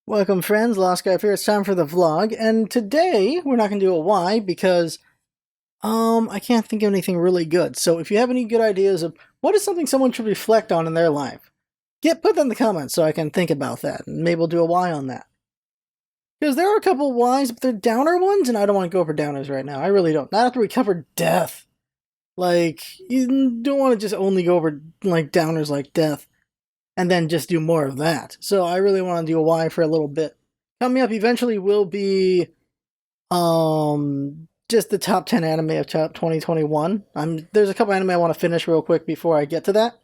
Welcome friends, Lost Guy here. It's time for the vlog, and today we're not going to do a why because I can't think of anything really good. So if you have any good ideas of what is something someone should reflect on in their life, put them in the comments so I can think about that, and maybe we'll do a why on that. Because there are a couple whys, but they're downer ones, and I don't want to go over downers right now. I really don't. Not after we covered death. Like, you don't want to just only go over like downers like death and then just do more of that. So I really want to do a why for a little bit. Coming up eventually will be just the top 10 anime of 2021. There's a couple anime I want to finish real quick before I get to that.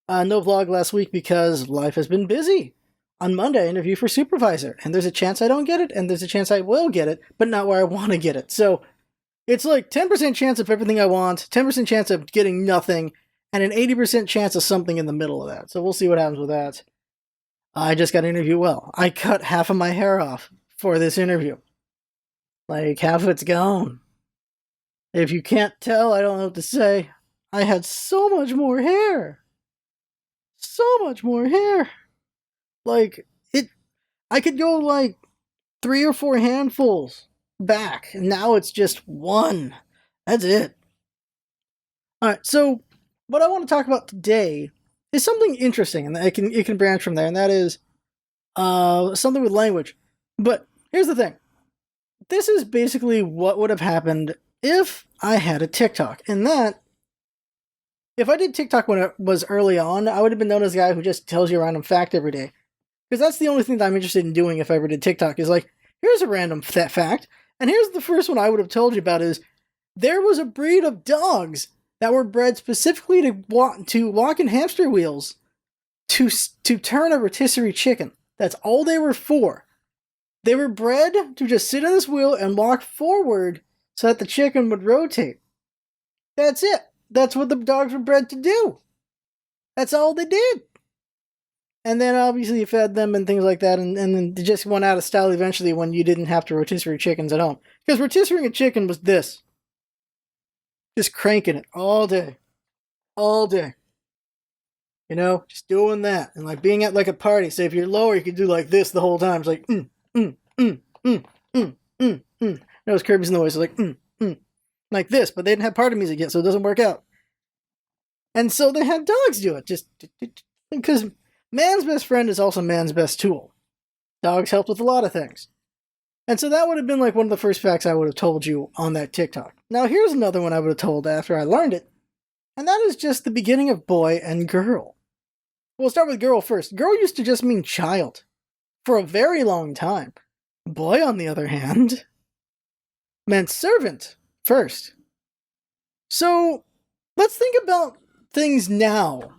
No vlog last week because life has been busy. On Monday, I interview for supervisor, and there's a chance I don't get it, and there's a chance I will get it, but not where I want to get it. So it's like 10% chance of everything I want, 10% chance of getting nothing, and an 80% chance of something in the middle of that. So we'll see what happens with that. I just got to interview well. I cut half of my hair off for this interview. Like, half of it's gone. If you can't tell, I don't know what to say. I had so much more hair. So much more hair. Like, I could go like 3 or 4 handfuls back, and now it's just one. That's it. Alright, so what I want to talk about today is something interesting, and it can branch from there, and that is something with language. But here's the thing. This is basically what would have happened if I had a TikTok. And that, if I did TikTok when it was early on, I would have been known as the guy who just tells you a random fact every day. Because that's the only thing that I'm interested in doing if I ever did TikTok, is like, here's a random fact, and here's the first one I would have told you about is, there was a breed of dogs that were bred specifically to walk in hamster wheels to turn a rotisserie chicken. That's all they were for. They were bred to just sit in this wheel and walk forward so that the chicken would rotate. That's it. That's what the dogs were bred to do. That's all they did. And then obviously you fed them and things like that, and then they just went out of style eventually when you didn't have to rotisserie chickens at home. Because rotisserie a chicken was this. Just cranking it all day. All day. You know, just doing that. And like being at like a party. So if you're lower, you could do like this the whole time. It's like, That was Kirby's noise. Like, like this. But they didn't have party music yet, so it doesn't work out. And so they had dogs do it. Just because man's best friend is also man's best tool. Dogs help with a lot of things. And so that would have been like one of the first facts I would have told you on that TikTok. Now here's another one I would have told after I learned it. And that is just the beginning of boy and girl. We'll start with girl first. Girl used to just mean child. For a very long time. Boy, on the other hand, meant servant first. So let's think about things now.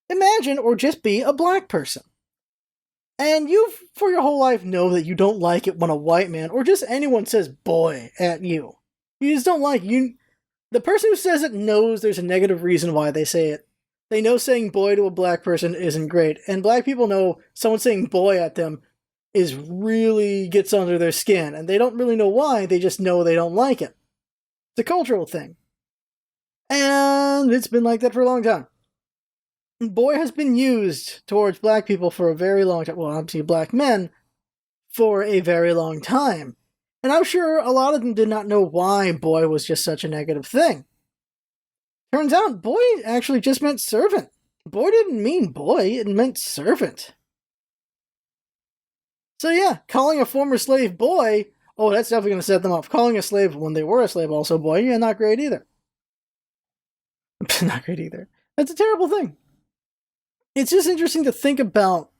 Imagine or just be a black person. And you, for your whole life, know that you don't like it when a white man, or just anyone says boy at you. You just don't like you. The person who says it knows there's a negative reason why they say it. They know saying boy to a black person isn't great. And black people know someone saying boy at them is really gets under their skin. And they don't really know why, they just know they don't like it. It's a cultural thing. And it's been like that for a long time. Boy has been used towards black people for a very long time. Well, obviously black men for a very long time. And I'm sure a lot of them did not know why boy was just such a negative thing. Turns out boy actually just meant servant. Boy didn't mean boy, it meant servant. So yeah, calling a former slave boy, oh, that's definitely going to set them off. Calling a slave when they were a slave also boy, yeah, not great either. Not great either. That's a terrible thing. It's just interesting to think about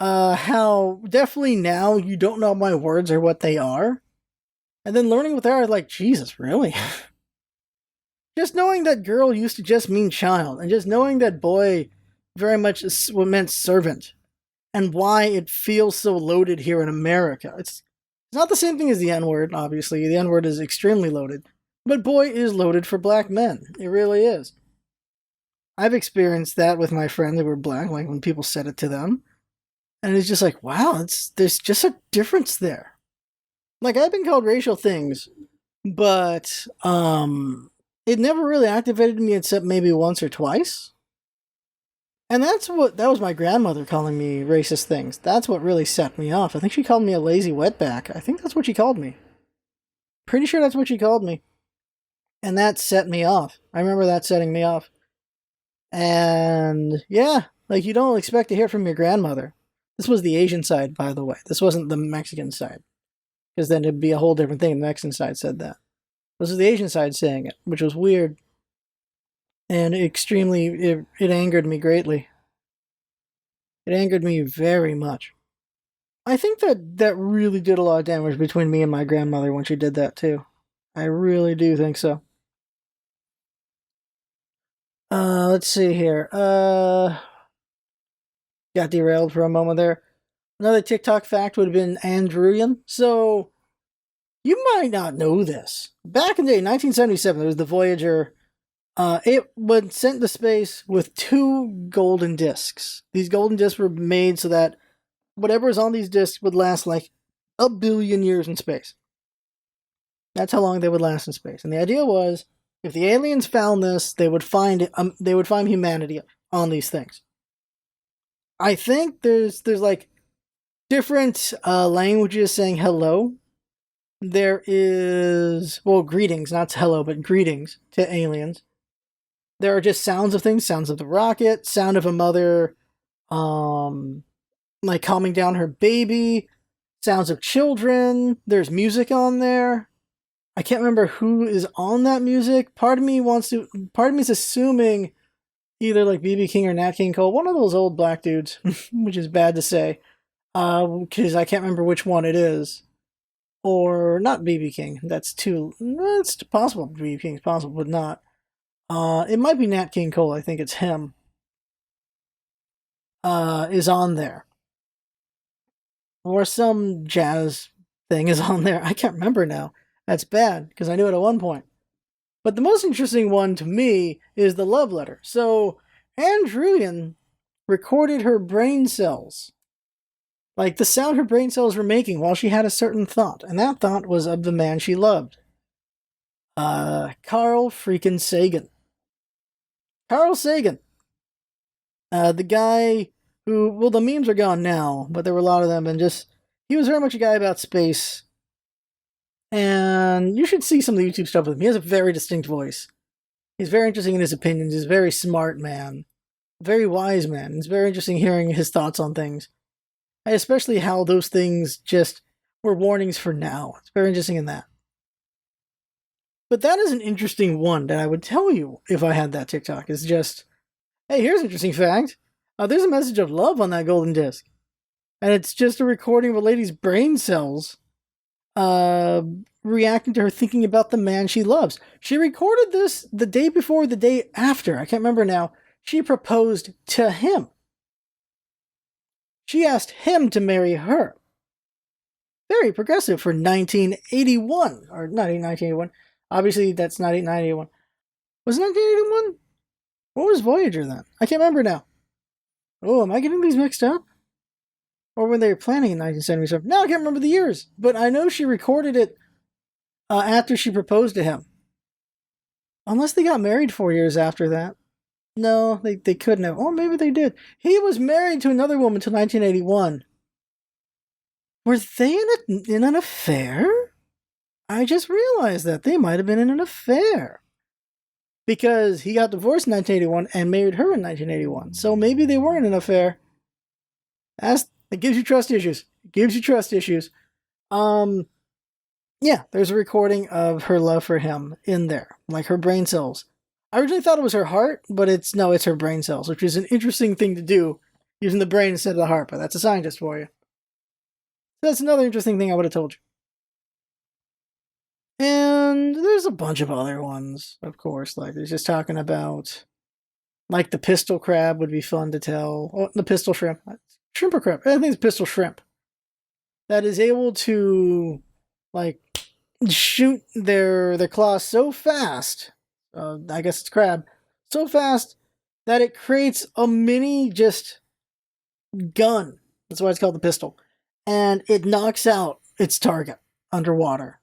how definitely now you don't know my words or what they are. And then learning what they are, like, Jesus, really? Just knowing that girl used to just mean child, and just knowing that boy very much meant servant, and why it feels so loaded here in America. It's not the same thing as the N-word, obviously. The N-word is extremely loaded. But boy is loaded for black men. It really is. I've experienced that with my friends who were black, like when people said it to them. And it's just like, wow, there's just a difference there. Like, I've been called racial things, but it never really activated me except maybe once or twice. And that was my grandmother calling me racist things. That's what really set me off. I think she called me a lazy wetback. I think that's what she called me. Pretty sure that's what she called me. And that set me off. I remember that setting me off. And yeah, like you don't expect to hear from your grandmother. This was the Asian side, by the way. This wasn't the Mexican side. Because then it'd be a whole different thing. The Mexican side said that. This was the Asian side saying it, which was weird. And it angered me greatly. It angered me very much. I think that really did a lot of damage between me and my grandmother when she did that too. I really do think so. Let's see here. Got derailed for a moment there. Another TikTok fact would have been Andrewian. So, you might not know this. Back in the day, 1977, there was the Voyager. It was sent to space with 2 golden discs. These golden discs were made so that whatever is on these discs would last like 1 billion years in space. That's how long they would last in space. And the idea was, if the aliens found this, they would find humanity on these things. I think there's like different languages saying hello. There is, well, greetings, not hello, but greetings to aliens. There are just sounds of things, sounds of the rocket, sound of a mother, like calming down her baby, sounds of children. There's music on there. I can't remember who is on that music. Part of me is assuming either like BB King or Nat King Cole, one of those old black dudes, which is bad to say, because I can't remember which one it is. Or not BB King. That's possible. BB King's possible, but not. It might be Nat King Cole. I think it's him. Is on there. Or some jazz thing is on there. I can't remember now. That's bad, because I knew it at one point. But the most interesting one to me is the love letter. So, Andrewian recorded her brain cells. Like the sound her brain cells were making while she had a certain thought. And that thought was of the man she loved. Carl freaking Sagan. Carl Sagan. The guy who, well, the memes are gone now, but there were a lot of them, and he was very much a guy about space. And you should see some of the YouTube stuff with him. He has a very distinct voice. He's very interesting in his opinions. He's a very smart man. Very wise man. It's very interesting hearing his thoughts on things. Especially how those things just were warnings for now. It's very interesting in that. But that is an interesting one that I would tell you if I had that TikTok. It's just, hey, here's an interesting fact. There's a message of love on that golden disc. And it's just a recording of a lady's brain cells reacting to her thinking about the man she loves. She recorded this the day before, the day after. I can't remember now. She proposed to him. She asked him to marry her. Very progressive for 1981. Or not 1981. Obviously, that's not 1981. Was it 1981? What was Voyager then? I can't remember now. Oh, am I getting these mixed up? Or when they were planning in 1977? No, I can't remember the years. But I know she recorded it after she proposed to him. Unless they got married 4 years after that. No, they couldn't have. Oh, maybe they did. He was married to another woman until 1981. Were they in an affair? I just realized that they might have been in an affair. Because he got divorced in 1981 and married her in 1981. So maybe they were in an affair. It gives you trust issues. Yeah, there's a recording of her love for him in there. Like her brain cells. I originally thought it was her heart, but it's her brain cells, which is an interesting thing to do, using the brain instead of the heart, but that's a scientist for you. So that's another interesting thing I would have told you. And there's a bunch of other ones, of course, like there's just talking about, like the pistol crab would be fun to tell. Oh, the pistol shrimp. Shrimp or crab? I think it's pistol shrimp. That is able to, like, shoot their claws so fast, I guess it's crab, so fast that it creates a mini just gun. That's why it's called the pistol. And it knocks out its target underwater.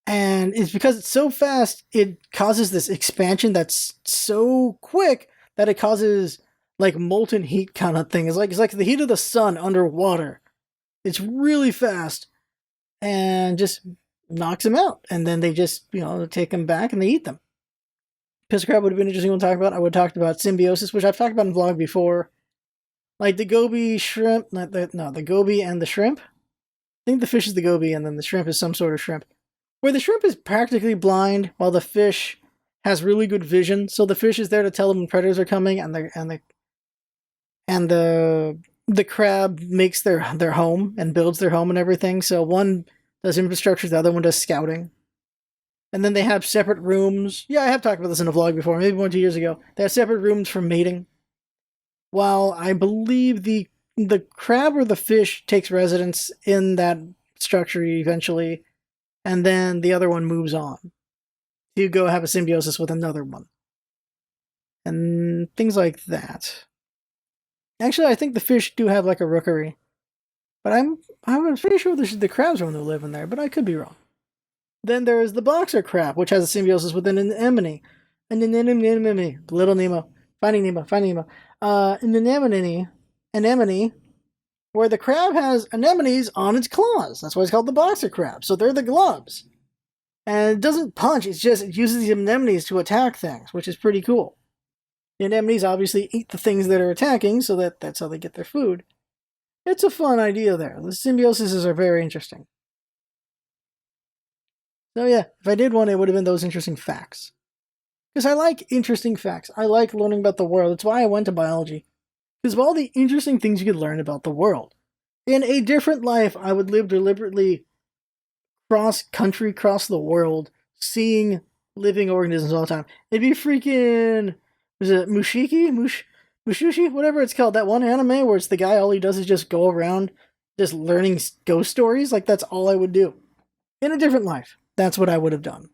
And it's because it's so fast, it causes this expansion that's so quick that it causes like molten heat kind of thing. It's like the heat of the sun underwater. It's really fast and just knocks them out. And then they just, take them back and they eat them. Piss crab would have been interesting one to talk about. I would have talked about symbiosis, which I've talked about in the vlog before. Like the goby shrimp, the goby and the shrimp. I think the fish is the goby and then the shrimp is some sort of shrimp. Where the shrimp is practically blind while the fish has really good vision. So the fish is there to tell them when predators are coming, and the crab makes their home and builds their home and everything. So one does infrastructure, the other one does scouting. And then they have separate rooms. Yeah, I have talked about this in a vlog before, maybe 1 or 2 years ago. They have separate rooms for mating. While I believe the crab or the fish takes residence in that structure eventually, and then the other one moves on. You go have a symbiosis with another one. And things like that. Actually, I think the fish do have like a rookery. But I'm pretty sure the crabs are the one who live in there, but I could be wrong. Then there's the boxer crab, which has a symbiosis with an anemone. An anemone. Little Nemo. Finding Nemo. An anemone, where the crab has anemones on its claws. That's why it's called the boxer crab. So they're the gloves. And it doesn't punch, it uses these anemones to attack things, which is pretty cool. The anemones obviously eat the things that are attacking, so that's how they get their food. It's a fun idea there. The symbioses are very interesting. So yeah, if I did one, it would have been those interesting facts. Because I like interesting facts. I like learning about the world. That's why I went to biology. Because of all the interesting things you could learn about the world. In a different life, I would live deliberately cross country, cross the world, seeing living organisms all the time. It'd be freaking, was it Mushushi? Whatever it's called. That one anime where it's the guy, all he does is just go around just learning ghost stories. Like, that's all I would do. In a different life, that's what I would have done.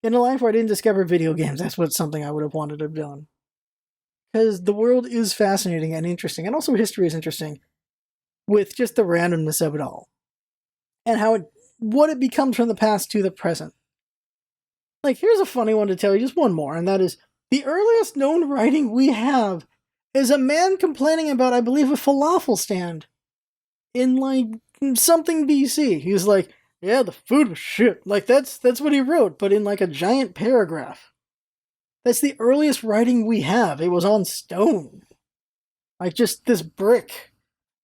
In a life where I didn't discover video games, that's something I would have wanted to have done. Because the world is fascinating and interesting, and also history is interesting, with just the randomness of it all. And what it becomes from the past to the present. Like, here's a funny one to tell you, just one more, and that is, the earliest known writing we have is a man complaining about, I believe, a falafel stand in, like, something BC. He was like, yeah, the food was shit. Like, that's what he wrote, but in, like, a giant paragraph. That's the earliest writing we have. It was on stone. Like, just this brick.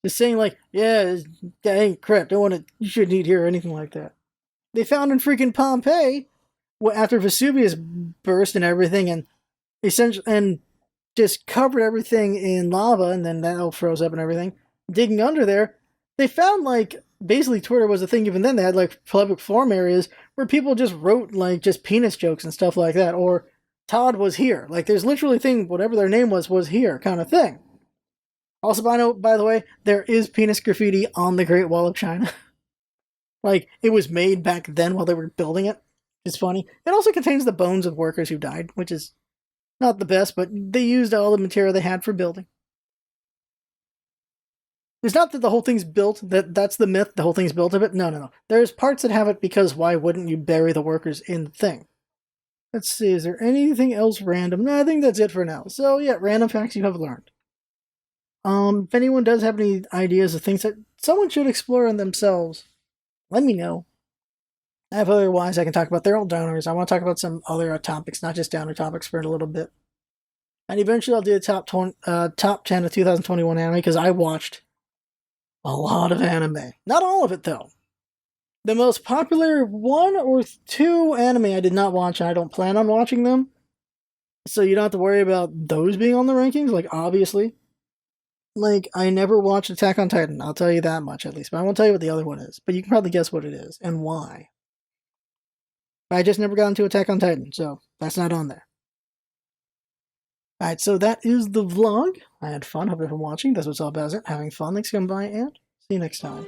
Just saying, like, yeah, that ain't crap. You shouldn't eat here or anything like that. They found in freaking Pompeii, after Vesuvius burst and everything, and just covered everything in lava, and then that all froze up and everything. Digging under there, they found, like, basically Twitter was a thing even then. They had, like, public forum areas where people just wrote, like, just penis jokes and stuff like that, or Todd was here. Like, there's literally a thing, whatever their name was here, kind of thing. Also, by the way, there is penis graffiti on the Great Wall of China. Like, it was made back then while they were building it. It's funny. It also contains the bones of workers who died, which is not the best, but they used all the material they had for building. It's not that the whole thing's built, that's the myth, the whole thing's built of it. No. There's parts that have it because why wouldn't you bury the workers in the thing? Let's see, is there anything else random? No, I think that's it for now. So yeah, random facts you have learned. If anyone does have any ideas of things that someone should explore in themselves, let me know. Otherwise, I can talk about their old downers. I want to talk about some other topics, not just downer topics, for a little bit. And eventually I'll do a top 10 of 2021 anime, because I watched a lot of anime. Not all of it, though. The most popular 1 or 2 anime I did not watch, and I don't plan on watching them. So you don't have to worry about those being on the rankings, like, obviously. Like, I never watched Attack on Titan, I'll tell you that much at least. But I won't tell you what the other one is. But you can probably guess what it is, and why. I just never got into Attack on Titan, so that's not on there. Alright, so that is the vlog. I had fun, hope everyone watching. That's what's all about it. Having fun. Thanks for coming by, and see you next time.